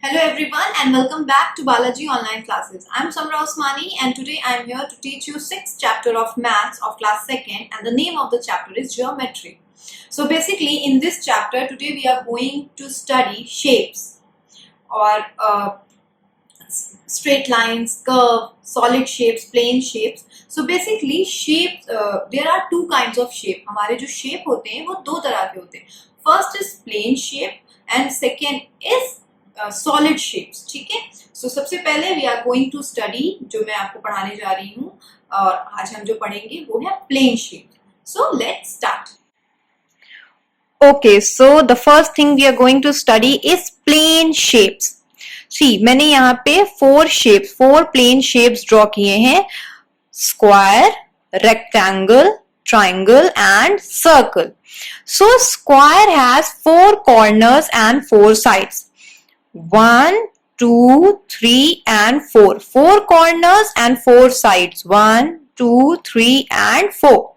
Hello everyone and welcome back to Balaji Online Classes. I am Samra Osmani and today I am here to teach you 6th chapter of Maths of class 2nd and the name of the chapter is Geometry. So basically in this chapter today we are going to study shapes or straight lines, curve, solid shapes, plane shapes. So basically shapes, there are two kinds of shape. हमारे जो shape होते हैं वो दो तरह के होते हैं. First is plane shape and second is solid shapes. ठीक है, सो सबसे पहले we are going to study, जो मैं आपको पढ़ाने जा रही हूँ और आज हम जो पढ़ेंगे वो है plane shape. So let's start. Okay, so the first thing we are going to study is plane shapes. See, मैंने यहाँ पे four plane shapes draw किए हैं: square, rectangle, triangle and circle. So square has four corners and four sides. 1, 2, 3 and 4. 4 corners and 4 sides. 1, 2, 3 and 4.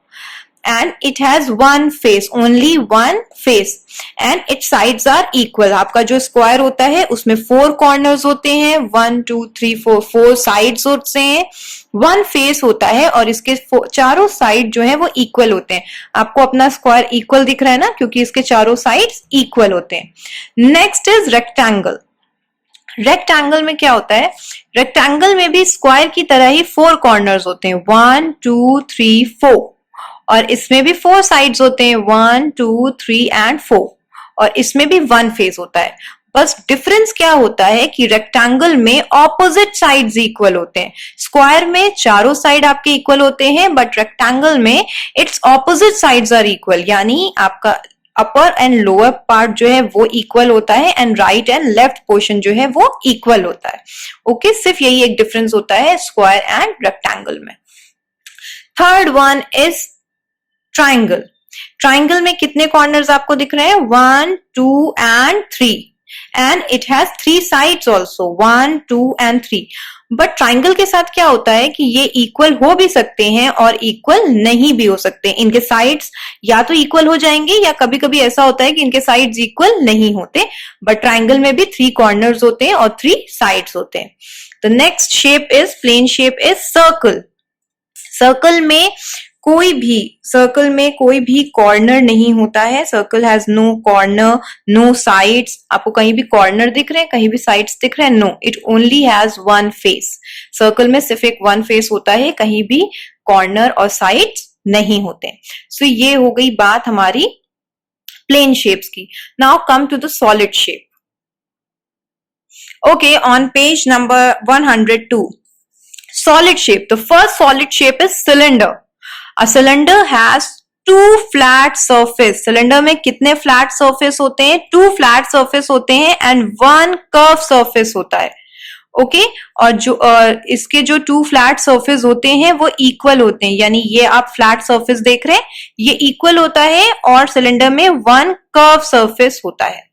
And it has one face, only one face. And its sides are equal. आपका जो square होता है उसमें 4 corners होते हैं, 1, 2, 3, 4 sides होते हैं, 1 face होता है और इसके चारों साइड जो है वो इक्वल होते हैं. आपको अपना स्क्वायर इक्वल दिख रहा है ना, क्योंकि इसके चारों साइड्स इक्वल होते हैं. Next is rectangle. रेक्टेंगल में क्या होता है? रेक्टेंगल में भी स्क्वायर की तरह ही 4 कॉर्नर्स होते हैं, 1, 2, 3, 4. और इसमें भी 4 साइड्स होते हैं, 1, 2, 3 एंड 4. और इसमें भी 1 फेस होता है. बस डिफरेंस क्या होता है कि रेक्टेंगल में ऑपोजिट साइड्स इक्वल होते हैं. स्क्वायर में चारों साइड आपके इक्वल होते हैं, बट रेक्टेंगल में its opposite sides are equal, यानी आपका अपर एंड लोअर पार्ट जो है वो इक्वल होता है and right and left portion जो है वो इक्वल होता है. ओके, सिर्फ यही एक डिफरेंस होता है स्क्वायर एंड रेक्टेंगल में. Third one is triangle. Triangle में कितने कॉर्नर्स आपको दिख रहे हैं? 1, 2 and 3. And it has 3 sides also, 1, 2 and 3. But triangle के साथ क्या होता है कि ये इक्वल हो भी सकते हैं और इक्वल नहीं भी हो सकते. इनके साइड्स या तो इक्वल हो जाएंगे या कभी कभी ऐसा होता है कि इनके साइड्स इक्वल नहीं होते. बट ट्राइंगल में भी 3 कॉर्नर्स होते हैं और 3 साइड्स होते हैं. The next shape is plane shape is circle. Circle में कोई भी कॉर्नर नहीं होता है. Circle has no corner, no sides. आपको कहीं भी कॉर्नर दिख रहे हैं, कहीं भी साइड्स दिख रहे हैं? No, it only has 1 face. Circle में सिर्फ एक 1 फेस होता है, कहीं भी कॉर्नर और साइड्स नहीं होते. सो ये हो गई बात हमारी प्लेन शेप्स की. Now come to the solid shape. Okay, on page number 102, solid shape. The first solid shape is cylinder. A cylinder has 2 flat surface. cylinder में कितने flat surface होते हैं? 2 flat surface होते हैं and 1 curve surface होता है. Okay, और जो इसके जो 2 फ्लैट सरफेस होते हैं वो इक्वल होते हैं, यानी ये आप फ्लैट सरफेस देख रहे हैं, ये इक्वल होता है और सिलेंडर में 1 कर्व सरफेस होता है.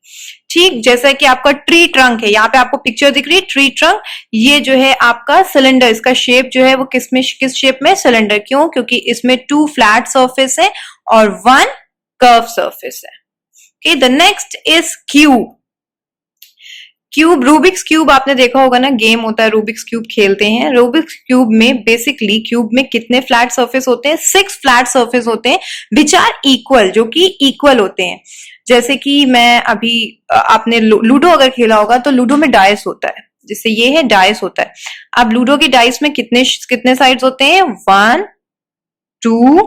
ठीक, जैसा कि आपका ट्री ट्रंक है, यहाँ पे आपको पिक्चर दिख रही है ट्री ट्रंक. ये जो है आपका सिलेंडर, इसका शेप जो है वो किस शेप में? सिलेंडर. क्यों? क्योंकि इसमें 2 फ्लैट सरफेस है और 1 कर्व सरफेस है. Okay, the next is cube. Rubik's cube आपने देखा होगा ना, गेम होता है, रूबिक्स क्यूब खेलते हैं. रूबिक्स क्यूब में बेसिकली क्यूब में कितने फ्लैट सरफेस होते हैं? 6 फ्लैट सरफेस होते हैं विच आर इक्वल, जो कि इक्वल होते हैं. जैसे कि मैं अभी आपने लूडो अगर खेला होगा तो लूडो में डाइस होता है, जैसे ये है डाइस होता है. अब लूडो की डाइस में कितने साइड्स होते हैं? 1, 2,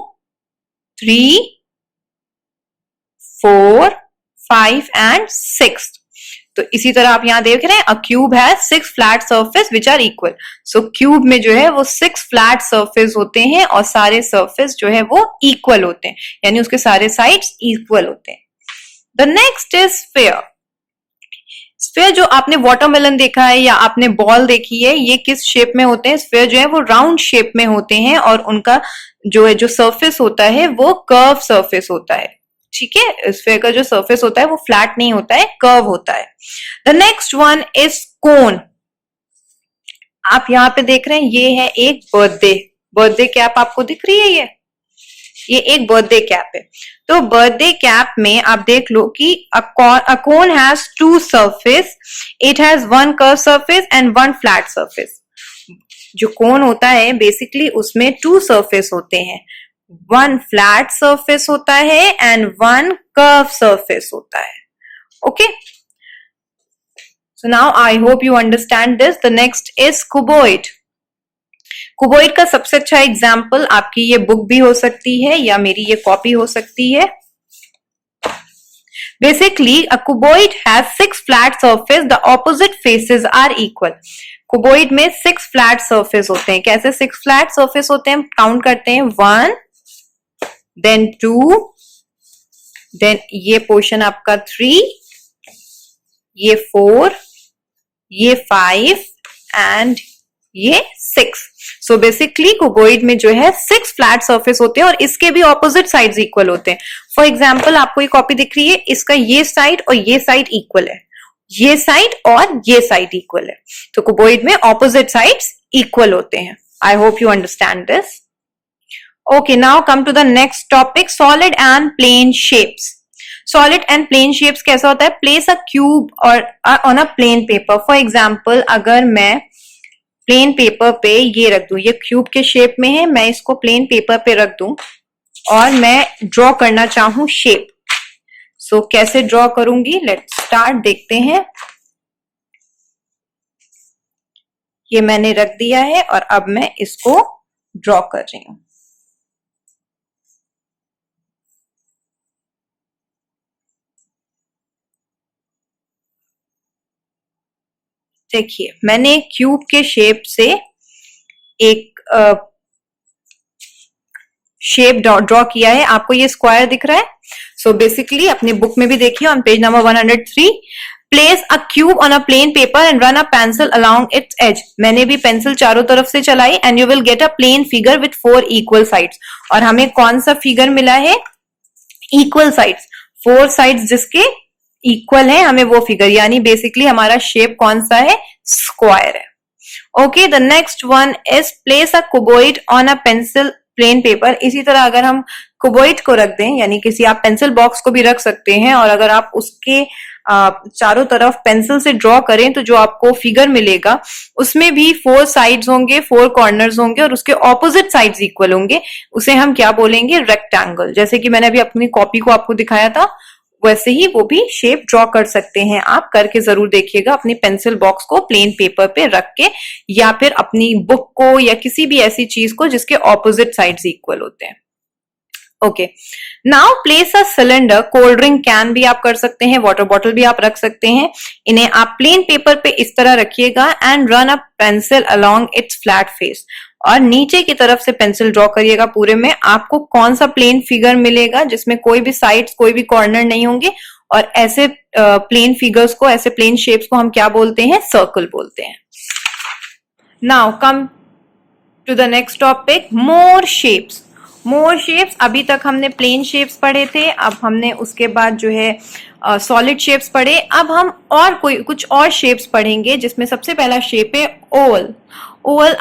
3, 4, 5 एंड 6. तो इसी तरह आप यहां देख रहे हैं, a cube has 6 flat surface which are equal. So cube में जो है वो 6 फ्लैट सरफेस होते हैं और सारे सरफेस जो है वो इक्वल होते हैं, यानी उसके सारे साइड्स इक्वल होते हैं. The next is sphere. Sphere जो आपने वाटरमेलन देखा है या आपने बॉल देखी है, ये किस शेप में होते हैं? स्फीयर जो है वो राउंड शेप में होते हैं और उनका जो सरफेस होता है वो कर्व सरफेस होता है. ठीक है, स्फीयर का जो सरफेस होता है वो फ्लैट नहीं होता है, कर्व होता है. द नेक्स्ट वन इज कोन. आप यहाँ पे देख रहे हैं, ये है एक बर्थडे कैप आपको दिख रही है. ये ये एक बर्थडे कैप है। तो बर्थडे कैप में आप देख लो कि a cone has two surface, it has one curved surface and one flat surface। जो कोन होता है बेसिकली उसमें टू सरफेस होते हैं, वन फ्लैट सरफेस होता है एंड वन कर्व सरफेस होता है। Okay, so now I hope you understand this. The next is cuboid. Cuboid का सबसे अच्छा एग्जाम्पल आपकी ये बुक भी हो सकती है या मेरी ये कॉपी हो सकती है। Basically a cuboid has 6 flat surface, the opposite faces are equal. Cuboid में 6 फ्लैट सरफेस होते हैं। कैसे 6 फ्लैट सरफेस होते हैं? काउंट करते हैं, 1 देन 2 देन ये पोर्शन आपका 3, ये 4, ये 5 एंड ये 6। सो बेसिकली कुबोइड में जो है 6 फ्लैट सरफेस होते हैं और इसके भी ऑपोजिट साइड्स इक्वल होते हैं। फॉर एग्जाम्पल आपको ये कॉपी दिख रही है, इसका ये साइड और ये साइड इक्वल है, ये साइड और ये साइड इक्वल है। तो कुबोइड में ऑपोजिट साइड्स इक्वल होते हैं। I hope you understand this. Okay, now come to the next topic, solid and plane shapes. Solid and plane shapes कैसा होता है? प्लेस अ क्यूब और on a plane paper. For example अगर मैं plain paper पे ये रख दूं, ये क्यूब के शेप में है, मैं इसको प्लेन पेपर पे रख दूं और मैं ड्रॉ करना चाहूं शेप। सो कैसे ड्रॉ करूंगी? लेट्स स्टार्ट, देखते हैं। ये मैंने रख दिया है और अब मैं इसको ड्रॉ कर रही हूं। देखिए मैंने क्यूब के शेप से एक शेप ड्रॉ किया है। आपको ये स्क्वायर दिख रहा है? सो बेसिकली अपनी बुक में भी देखिए on page number 103, place a cube on a plane paper and run a pencil along its edge. मैंने भी पेंसिल चारों तरफ से चलाई and you will get a plane figure with 4 equal sides. और हमें कौन सा फिगर मिला है? इक्वल साइड्स, 4 साइड्स जिसके इक्वल है हमें वो फिगर, यानी बेसिकली हमारा शेप कौन सा है? स्क्वायर है। Okay, the next one is place a cuboid on a pencil plain paper. इसी तरह अगर हम कुबोइड को रख दें, यानी किसी आप पेंसिल बॉक्स को भी रख सकते हैं, और अगर आप उसके चारों तरफ पेंसिल से ड्रॉ करें तो जो आपको फिगर मिलेगा उसमें भी 4 साइड्स होंगे, 4 कॉर्नर्स होंगे और उसके ऑपोजिट साइड्स इक्वल होंगे। उसे हम क्या बोलेंगे? रेक्टेंगल। जैसे कि मैंने अभी अपनी कॉपी को आपको दिखाया था, वैसे ही वो भी शेप ड्रॉ कर सकते हैं। आप करके जरूर देखिएगा अपनी पेंसिल बॉक्स को प्लेन पेपर पे रख के, या फिर अपनी बुक को या किसी भी ऐसी चीज को जिसके ऑपोजिट साइड्स इक्वल होते हैं। Okay, now place a cylinder. Cold drink can भी आप कर सकते हैं, वाटर बॉटल भी आप रख सकते हैं। इन्हें आप प्लेन पेपर पे इस तरह रखिएगा and run a pencil along it's flat face. और नीचे की तरफ से पेंसिल ड्रॉ करिएगा पूरे में। आपको कौन सा प्लेन फिगर मिलेगा जिसमें कोई भी साइड्स, कोई भी कॉर्नर नहीं होंगे, और ऐसे प्लेन फिगर्स को, ऐसे प्लेन शेप्स को हम क्या बोलते हैं? सर्कल बोलते हैं। Now come to the next topic, more shapes. More shapes, अभी तक हमने प्लेन शेप्स पढ़े थे, अब हमने उसके बाद जो है सॉलिड शेप्स पढ़े। अब हम और कुछ और शेप्स पढ़ेंगे, जिसमें सबसे पहला शेप है ओवल। ओवल,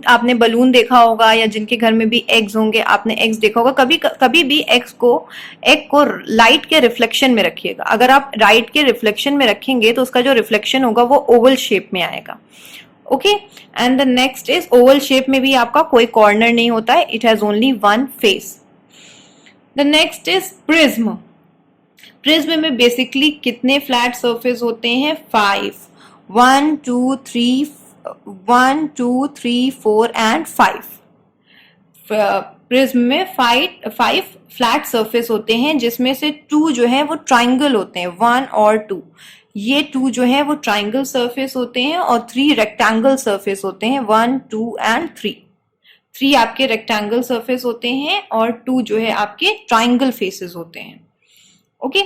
आपने बलून देखा होगा, या जिनके घर में भी एग्स होंगे आपने एग्स देखा होगा। कभी भी एग को लाइट के रिफ्लेक्शन में रखिएगा। अगर आप लाइट के रिफ्लेक्शन में रखेंगे तो उसका जो रिफ्लेक्शन होगा वो ओवल शेप में आएगा। Okay, and the next is, Oval shape में भी आपका कोई कॉर्नर नहीं होता है, it has only one face. The next is prism. Prism में बेसिकली कितने फ्लैट सरफेस होते हैं? 5, 1 2 3 4 एंड 5। प्रिज्म में 5 फ्लैट सरफेस होते हैं, जिसमें से 2 जो है वो ट्राइंगल होते हैं, 1 और 2। ये 2 जो है वो ट्राइंगल सरफेस होते हैं और 3 रेक्टेंगल सरफेस होते हैं, 1 2 एंड 3। 3 आपके रेक्टेंगल सरफेस होते हैं और 2 जो है आपके ट्राइंगल फेसेस होते हैं। ओके,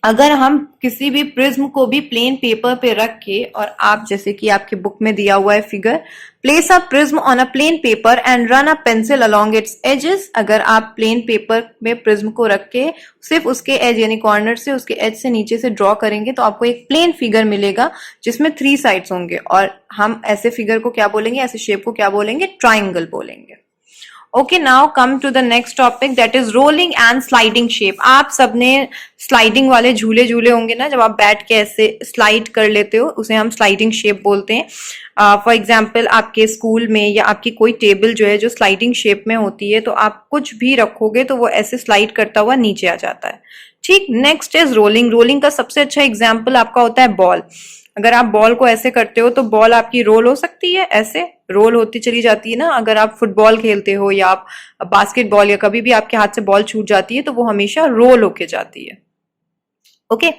अगर हम किसी भी प्रिज्म को भी प्लेन पेपर पे रख के, और आप जैसे कि आपके बुक में दिया हुआ है figure, place a prism on a plane paper and run a pencil along its edges. अगर आप प्लेन पेपर में प्रिज्म को रख के सिर्फ उसके एज यानी कॉर्नर से, उसके एज से नीचे से ड्रॉ करेंगे तो आपको एक प्लेन फिगर मिलेगा जिसमें 3 साइड्स होंगे, और हम ऐसे फिगर को क्या बोलेंगे, ऐसे शेप को क्या बोलेंगे? ट्राइंगल बोलेंगे। Okay, now come to the next topic, that is rolling and sliding shape. आप सबने स्लाइडिंग वाले झूले झूले होंगे ना, जब आप बैठ के ऐसे स्लाइड कर लेते हो, उसे हम स्लाइडिंग शेप बोलते हैं. फॉर एग्जाम्पल आपके स्कूल में या आपकी कोई टेबल जो है जो स्लाइडिंग शेप में होती है, तो आप कुछ भी रखोगे तो वो ऐसे स्लाइड करता हुआ नीचे आ जाता है. ठीक. Next is rolling. रोलिंग का सबसे अच्छा एग्जाम्पल आपका होता है बॉल. अगर आप बॉल को ऐसे करते हो तो बॉल आपकी रोल हो सकती है, ऐसे रोल होती चली जाती है ना. अगर आप फुटबॉल खेलते हो या आप बास्केटबॉल या कभी भी आपके हाथ से बॉल छूट जाती है तो वो हमेशा रोल होके जाती है. ओके,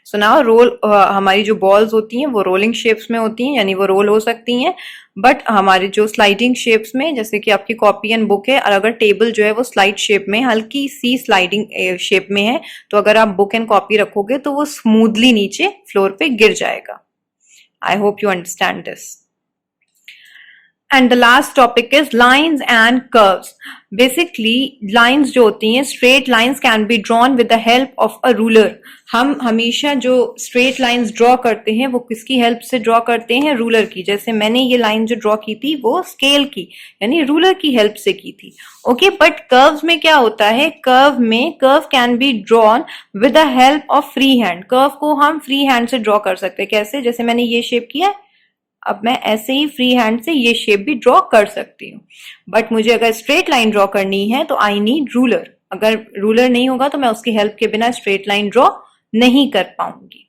सो नाउ रोल, हमारी जो बॉल्स होती हैं वो रोलिंग शेप्स में होती हैं, यानी वो रोल हो सकती हैं. बट हमारी जो स्लाइडिंग शेप्स में, जैसे कि आपकी कॉपी एंड बुक है, और अगर टेबल जो है वो स्लाइड शेप में, हल्की सी स्लाइडिंग शेप में है, तो अगर आप बुक एंड कॉपी रखोगे तो वो स्मूथली नीचे फ्लोर पे गिर जाएगा. I hope you understand this. And the last topic is lines and curves. Basically, lines जो होती हैं, straight lines can be drawn with the help of a ruler. हम हमेशा जो straight lines draw करते हैं वो किसकी help से draw करते हैं? ruler की. जैसे मैंने ये line जो draw की थी वो scale की, यानी ruler की help से की थी. Okay, but curves में क्या होता है? curve can be drawn with the help of free hand. curve को हम free hand से draw कर सकते हैं. कैसे? जैसे मैंने ये shape किया है, अब मैं ऐसे ही फ्री हैंड से ये शेप भी ड्रॉ कर सकती हूँ. बट मुझे अगर स्ट्रेट लाइन ड्रॉ करनी है तो आई नीड रूलर. अगर रूलर नहीं होगा तो मैं उसकी हेल्प के बिना स्ट्रेट लाइन ड्रॉ नहीं कर पाऊंगी.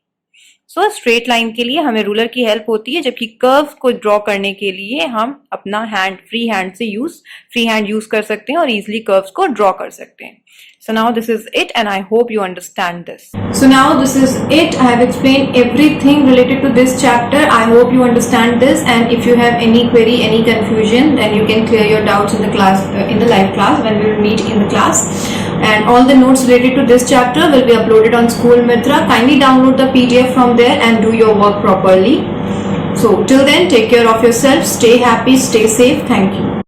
सो स्ट्रेट लाइन के लिए हमें रूलर की हेल्प होती है, जबकि कर्व्स को ड्रॉ करने के लिए हम अपना फ्री हैंड यूज कर सकते हैं और इजिली कर्व्स को ड्रॉ कर सकते हैं. So now this is it, and I hope you understand this. So now this is it. I have explained everything related to this chapter. I hope you understand this, and if you have any query, any confusion, then you can clear your doubts in the class, in the live class when we will meet in the class. And all the notes related to this chapter will be uploaded on School Mitra. Kindly download the PDF from there and do your work properly. So till then, take care of yourself, stay happy, stay safe. Thank you.